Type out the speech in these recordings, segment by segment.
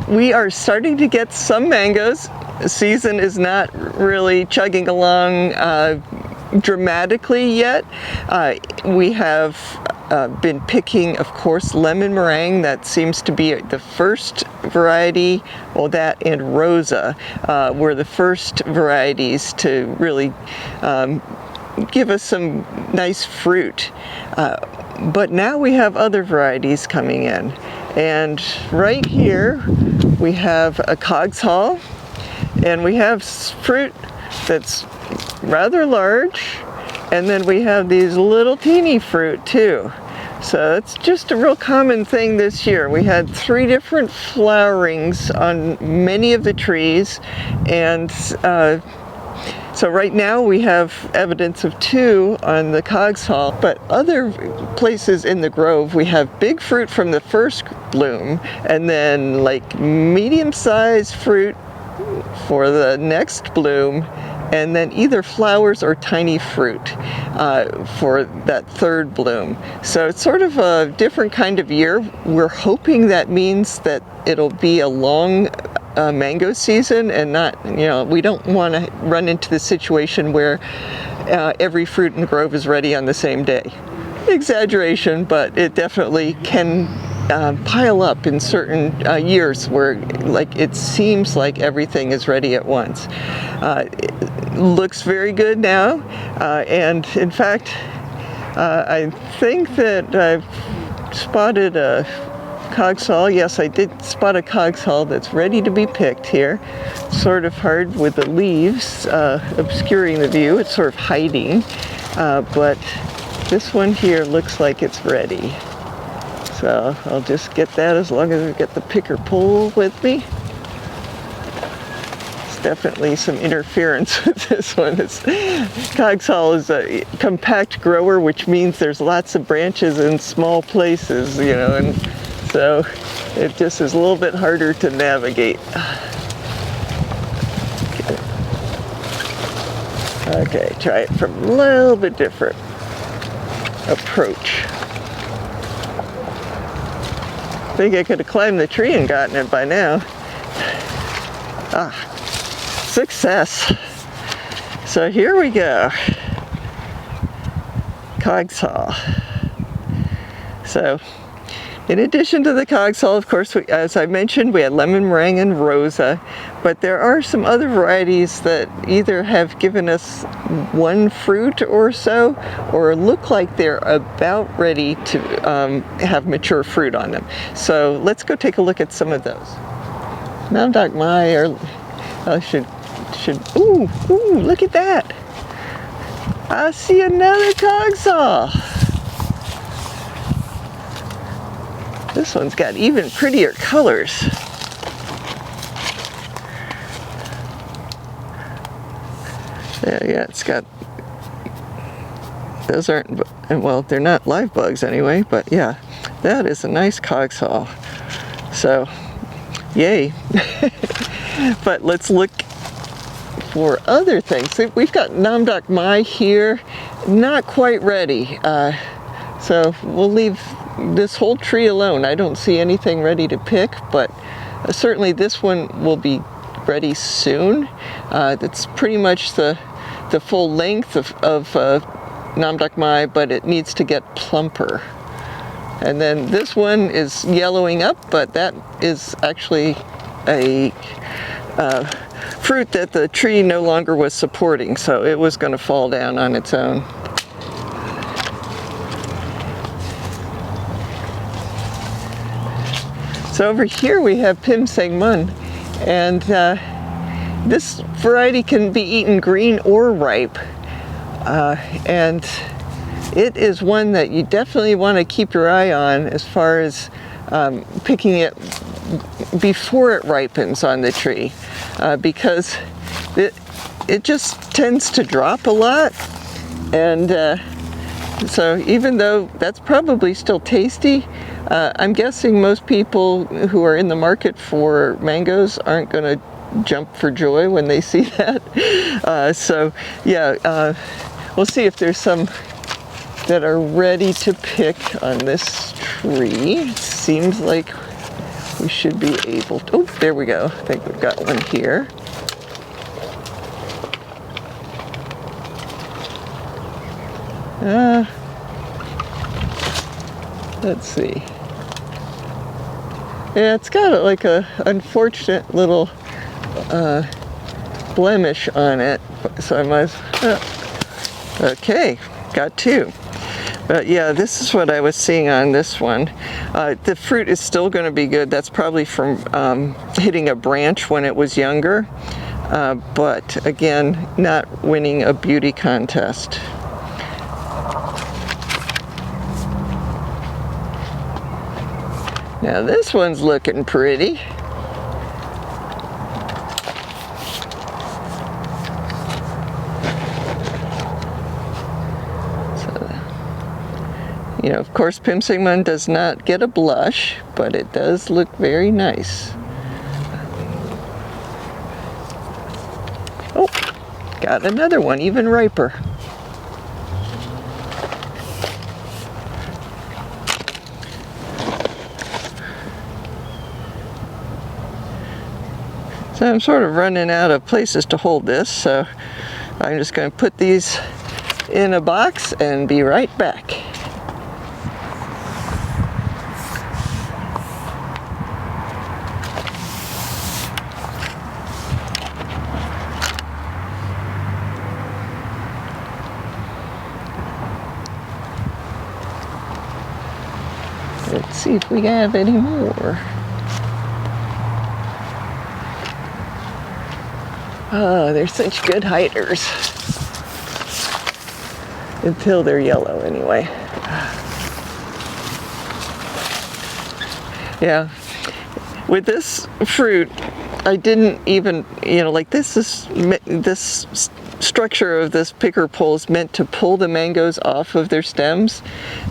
we are starting to get some mangoes. The season is not really chugging along dramatically yet. We have been picking, of course, lemon meringue. That seems to be the first variety. Well, that and Rosa were the first varieties to really give us some nice fruit. But now we have other varieties coming in. And right here we have a cogshull, and we have fruit that's rather large, and then we have these little teeny fruit too. So it's just a real common thing this year. We had 3 different flowerings on many of the trees, and so right now we have evidence of 2 on the cogshull, but other places in the grove we have big fruit from the first bloom, and then like medium-sized fruit for the next bloom, and then either flowers or tiny fruit for that third bloom. So it's sort of a different kind of year. We're hoping that means that it'll be a long mango season, and not, we don't want to run into the situation where every fruit in the grove is ready on the same day. Exaggeration, but it definitely can pile up in certain years where it seems like everything is ready at once. It looks very good now, and in fact I think that I've spotted a cogshull. Yes, I did spot a cogshull that's ready to be picked here. Sort of hard with the leaves obscuring the view. It's sort of hiding, but this one here looks like it's ready. So I'll just get that as long as I get the picker pole with me. It's definitely some interference with this one. Cogshull is a compact grower, which means there's lots of branches in small places, and so it just is a little bit harder to navigate. Okay, try it from a little bit different approach. I think I could have climbed the tree and gotten it by now. Success. So here we go. Cogshull. So in addition to the cogshull, of course, as I mentioned, we had lemon meringue and Rosa, but there are some other varieties that either have given us 1 fruit or so, or look like they're about ready to have mature fruit on them. So let's go take a look at some of those. Nam Doc Mai, ooh, look at that. I see another cogshull. This one's got even prettier colors. Yeah, it's got, those aren't, well, they're not live bugs anyway, but yeah, that is a nice cogshull. So, yay. But let's look for other things. We've got Nam Doc Mai here, not quite ready. So we'll leave this whole tree alone. I don't see anything ready to pick, but certainly this one will be ready soon. That's pretty much the full length of Nam Doc Mai, but it needs to get plumper. And then this one is yellowing up, but that is actually a fruit that the tree no longer was supporting, so it was going to fall down on its own. So over here we have Pim Seng Mun, and this variety can be eaten green or ripe, and it is one that you definitely want to keep your eye on as far as picking it before it ripens on the tree, because it just tends to drop a lot, and so even though that's probably still tasty, I'm guessing most people who are in the market for mangoes aren't going to jump for joy when they see that. So yeah, we'll see if there's some that are ready to pick on this tree. It seems like we should be able to, oh, there we go. I think we've got one here. Let's see. Yeah, it's got like a unfortunate little blemish on it, so I might. Okay, got two. But yeah, this is what I was seeing on this one. The fruit is still going to be good. That's probably from hitting a branch when it was younger, but again, not winning a beauty contest. Now this one's looking pretty. So, you know, of course, Pimsingmun does not get a blush, but it does look very nice. Oh, got another one, even riper. So I'm sort of running out of places to hold this, so I'm just going to put these in a box and be right back. Let's see if we have any more. Oh, they're such good hiders. Until they're yellow, anyway. Yeah. With this fruit, I didn't even, you know, like this structure of this picker pole is meant to pull the mangoes off of their stems,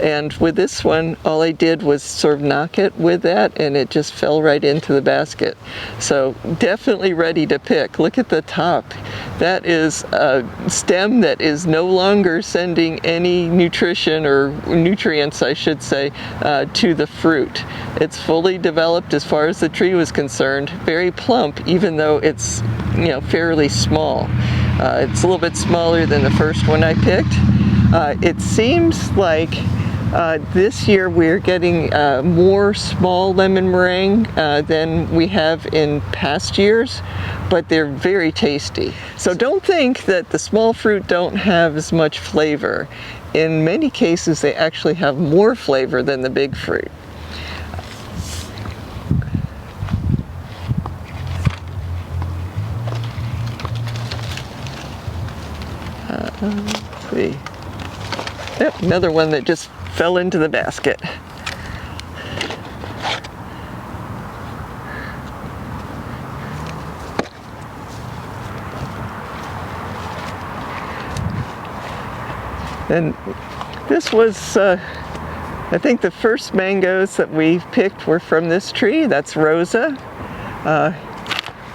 and with this one all I did was sort of knock it with that and it just fell right into the basket. So definitely ready to pick. Look at the top. That is a stem that is no longer sending any nutrition or nutrients, I should say, to the fruit. It's fully developed as far as the tree was concerned, very plump even though it's, you know, fairly small. It's a little bit smaller than the first one I picked. It seems like this year we're getting more small lemon meringue than we have in past years, but they're very tasty. So don't think that the small fruit don't have as much flavor. In many cases they actually have more flavor than the big fruit. Let's see. Yep, another one that just fell into the basket. And this was, I think the first mangoes that we picked were from this tree. That's Rosa.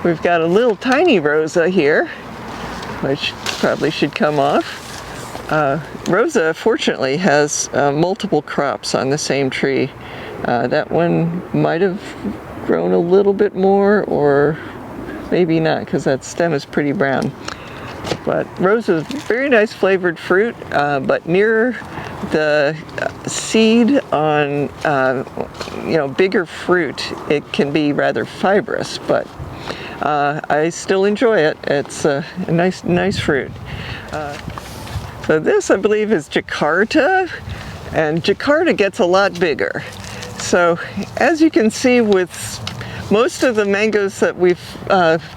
We've got a little tiny Rosa here, which probably should come off. Rosa, fortunately, has multiple crops on the same tree. That one might have grown a little bit more, or maybe not, because that stem is pretty brown. But Rosa is very nice flavored fruit, but near the seed on you know, bigger fruit, it can be rather fibrous, but I still enjoy it. It's a nice fruit. So this, I believe, is Jakarta, and Jakarta gets a lot bigger. So as you can see with most of the mangoes that we've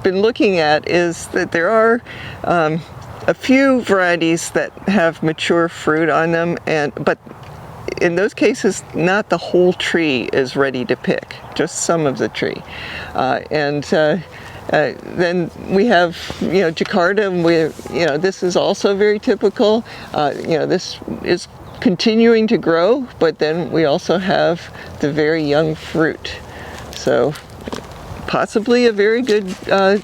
been looking at, is that there are a few varieties that have mature fruit on them, but in those cases not the whole tree is ready to pick, just some of the tree. Then we have, you know, Jakarta, and you know, this is also very typical. You know, this is continuing to grow, but then we also have the very young fruit. So possibly a very good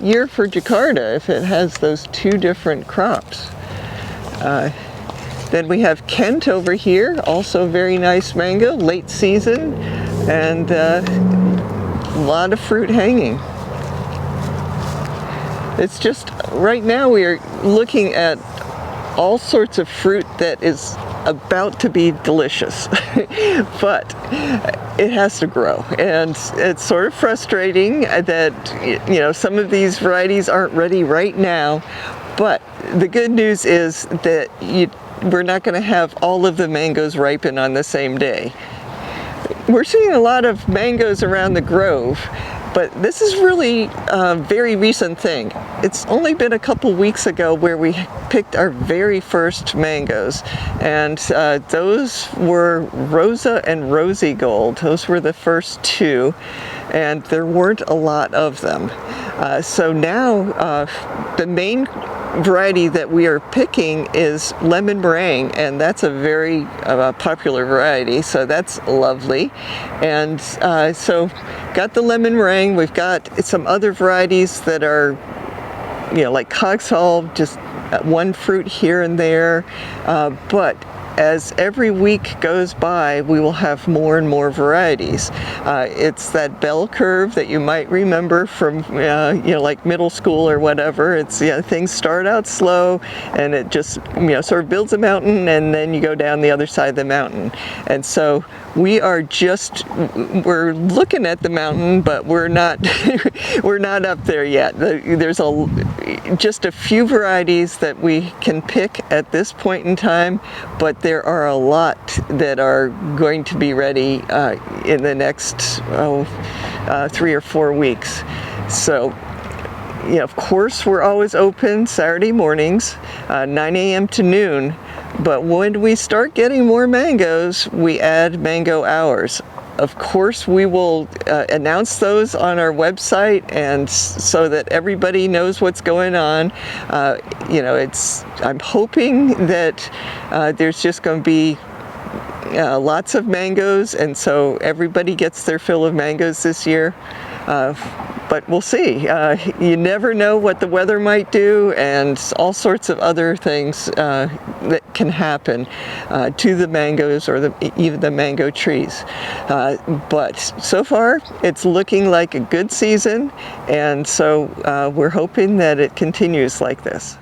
year for Jakarta if it has those two different crops. Then we have Kent over here, also very nice mango, late season, and a lot of fruit hanging. It's just, right now we are looking at all sorts of fruit that is about to be delicious, but it has to grow, and it's sort of frustrating that some of these varieties aren't ready right now. But the good news is that we're not going to have all of the mangoes ripen on the same day. We're seeing a lot of mangoes around the grove, but this is really a very recent thing. It's only been a couple weeks ago where we picked our very first mangoes, and those were Rosa and Rosy Gold. Those were the first two, and there weren't a lot of them. So now the main variety that we are picking is lemon meringue, and that's a very popular variety, so that's lovely. And so got the lemon meringue. We've got some other varieties that are like Cogsall, just one fruit here and there, but as every week goes by, we will have more and more varieties. It's that bell curve that you might remember from, like middle school or whatever. It's, things start out slow, and it just, sort of builds a mountain, and then you go down the other side of the mountain. And so we're looking at the mountain, but we're not, we're not up there yet. There's just a few varieties that we can pick at this point in time, but there are a lot that are going to be ready in the next 3 or 4 weeks. So, of course, we're always open Saturday mornings, 9 a.m. to noon. But when we start getting more mangoes, we add mango hours. Of course, we will announce those on our website, and so that everybody knows what's going on. I'm hoping that there's just going to be lots of mangoes, and so everybody gets their fill of mangoes this year. But we'll see. You never know what the weather might do, and all sorts of other things that can happen to the mangoes or even the mango trees. But so far, it's looking like a good season, and so we're hoping that it continues like this.